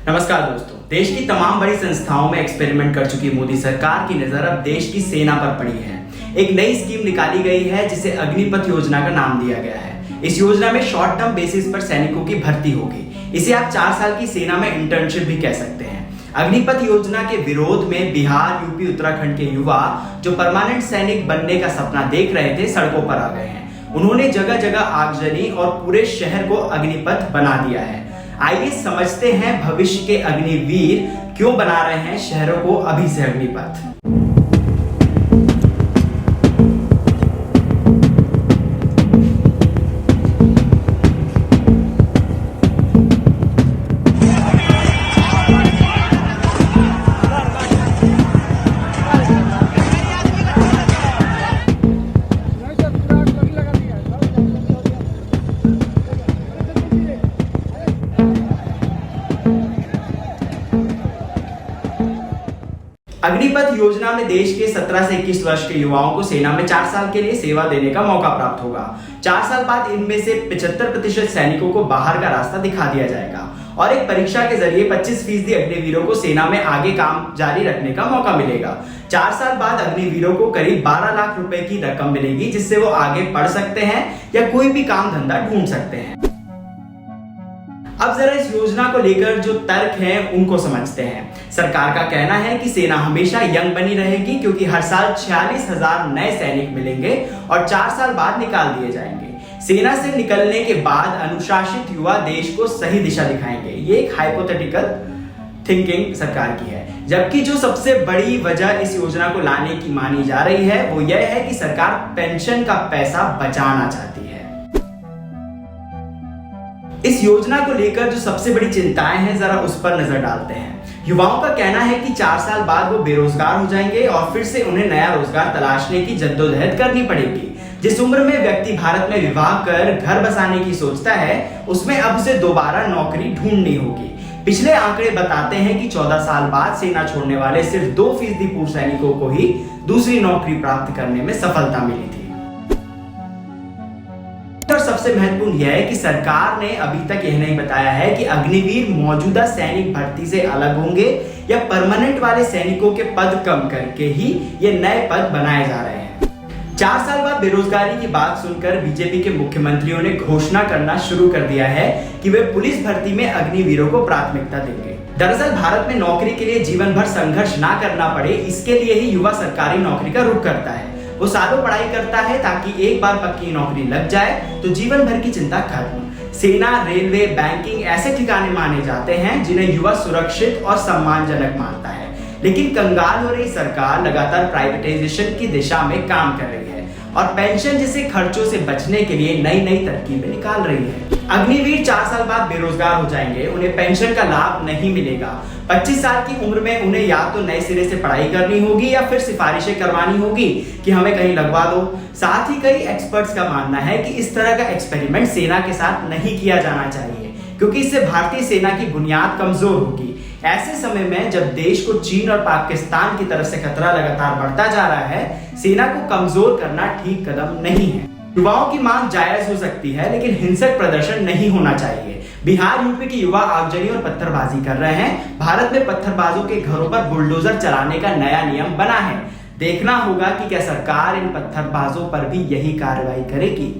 नमस्कार दोस्तों, देश की तमाम बड़ी संस्थाओं में एक्सपेरिमेंट कर चुकी मोदी सरकार की नजर अब देश की सेना पर पड़ी है। एक नई स्कीम निकाली गई है जिसे अग्निपथ योजना का नाम दिया गया है। इस योजना में शॉर्ट टर्म बेसिस पर सैनिकों की भर्ती होगी। इसे आप 4 साल की सेना में इंटर्नशिप भी कह सकते हैं। अग्निपथ योजना के विरोध में बिहार, यूपी, उत्तराखंड के युवा जो परमानेंट सैनिक बनने का सपना देख रहे थे, सड़कों पर आ गए हैं। उन्होंने जगह जगह आगजनी और पूरे शहर को अग्निपथ बना दिया है। आइए समझते हैं भविष्य के अग्निवीर क्यों बना रहे हैं शहरों को अभी से अग्निपथ। अग्निपथ योजना में देश के 17 से 21 वर्ष के युवाओं को सेना में 4 साल के लिए सेवा देने का मौका प्राप्त होगा। 4 साल बाद इनमें से 75% सैनिकों को बाहर का रास्ता दिखा दिया जाएगा और एक परीक्षा के जरिए 25% अग्निवीरों को सेना में आगे काम जारी रखने का मौका मिलेगा। 4 साल बाद अग्निवीरों को करीब 12 लाख रुपए की रकम मिलेगी, जिससे वो आगे पढ़ सकते हैं या कोई भी काम धंधा ढूंढ सकते हैं। अब जरा इस योजना को लेकर जो तर्क हैं उनको समझते हैं। सरकार का कहना है कि सेना हमेशा यंग बनी रहेगी, क्योंकि हर साल 46,000 नए सैनिक मिलेंगे और 4 साल बाद निकाल दिए जाएंगे। सेना से निकलने के बाद अनुशासित युवा देश को सही दिशा दिखाएंगे। ये एक हाइपोथेटिकल थिंकिंग सरकार की है। जबकि जो सबसे बड़ी वजह इस योजना को लाने की मानी जा रही है वो यह है कि सरकार पेंशन का पैसा बचाना चाहती है। इस योजना को लेकर जो सबसे बड़ी चिंताएं हैं, जरा उस पर नजर डालते हैं। युवाओं का कहना है कि 4 साल बाद वो बेरोजगार हो जाएंगे और फिर से उन्हें नया रोजगार तलाशने की जद्दोजहद करनी पड़ेगी। जिस उम्र में व्यक्ति भारत में विवाह कर घर बसाने की सोचता है, उसमें अब उसे दोबारा नौकरी ढूंढनी होगी। पिछले आंकड़े बताते हैं कि 14 साल बाद सेना छोड़ने वाले सिर्फ 2% पूर्व सैनिकों को ही दूसरी नौकरी प्राप्त करने में सफलता मिली थी। और सबसे महत्वपूर्ण यह है कि सरकार ने अभी तक यह नहीं बताया है कि अग्निवीर मौजूदा सैनिक भर्ती से अलग होंगे या परमानेंट वाले सैनिकों के पद कम करके ही ये नए पद बनाए जा रहे हैं। 4 साल बाद बेरोजगारी की बात सुनकर बीजेपी के मुख्यमंत्रियों ने घोषणा करना शुरू कर दिया है कि वे पुलिस भर्ती में अग्निवीरों को प्राथमिकता देंगे। दरअसल भारत में नौकरी के लिए जीवन भर संघर्ष ना करना पड़े, इसके लिए ही युवा सरकारी नौकरी का रुख करता है। वो सालों पढ़ाई करता है ताकि एक बार पक्की नौकरी लग जाए तो जीवन भर की चिंता खत्म। सेना, रेलवे, बैंकिंग ऐसे ठिकाने माने जाते हैं जिन्हें युवा सुरक्षित और सम्मानजनक मानता है। लेकिन कंगाल हो रही सरकार लगातार प्राइवेटाइजेशन की दिशा में काम कर रही है और पेंशन जैसे खर्चों से बचने के लिए नई नई तरकीबें निकाल रही है। अग्निवीर 4 साल बाद बेरोजगार हो जाएंगे, उन्हें पेंशन का लाभ नहीं मिलेगा। 25 साल की उम्र में उन्हें या तो नए सिरे से पढ़ाई करनी होगी या फिर सिफारिशें करवानी होगी कि हमें कहीं लगवा दो। साथ ही कई एक्सपर्ट्स का मानना है कि इस तरह का एक्सपेरिमेंट सेना के साथ नहीं किया जाना चाहिए, क्योंकि इससे भारतीय सेना की बुनियाद कमजोर होगी। ऐसे समय में जब देश को चीन और पाकिस्तान की तरफ से खतरा लगातार बढ़ता जा रहा है, सेना को कमजोर करना ठीक कदम नहीं है। युवाओं की मांग जायज हो सकती है, लेकिन हिंसक प्रदर्शन नहीं होना चाहिए। बिहार, यूपी के युवा आगजनी और पत्थरबाजी कर रहे हैं। भारत में पत्थरबाजों के घरों पर बुलडोजर चलाने का नया नियम बना है। देखना होगा कि क्या सरकार इन पत्थरबाजों पर भी यही कार्रवाई करेगी।